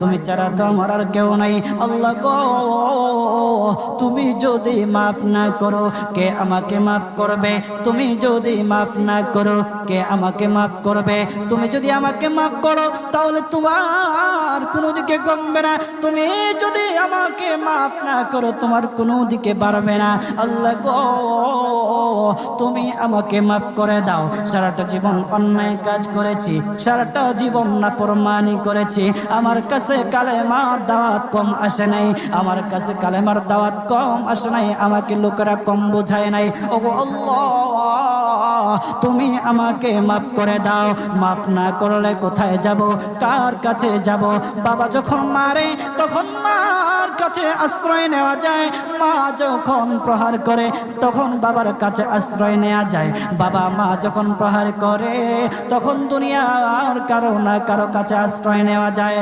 তুমি ছাড়া তো আমার আর কেউ নাই। আল্লাহ গো, তুমি যদি মাফ না করো কে আমাকে মাফ করবে? তুমি যদি মাফ না করো কে আমাকে মাফ করবে? তুমি যদি আমাকে মাফ করো তাহলে তোমার কোনো দিকে কমবে না, তুমি যদি আমাকে মাফ না করো তোমার কোনো দিকে বাড়বে না। আল্লাহ গো, তুমি আমাকে মাফ করে দাও। সারাটা জীবন অন্যায় কাজ করেছি, সারাটা জীবন নাফরমানি করেছি, আমার কাছে কালেমার দাওয়াত কম আসে নাই, আমার কাছে কালেমার দাওয়াত কম আসে নাই, আমাকে লোকেরা কম বোঝায় নাই। ওগো আল্লাহ, তুমি আমাকে মাফ করে দাও। মাফ না করলে কোথায় যাব, কার কাছে যাব? বাবা যখন মারে তখন মার কাছে আশ্রয় নেওয়া যায়, মা যখন প্রহার করে তখন বাবার কাছে আশ্রয় নেওয়া যায়, বাবা মা যখন প্রহার করে তখন দুনিয়ার কারো না কারো কাছে আশ্রয় নেওয়া যায়।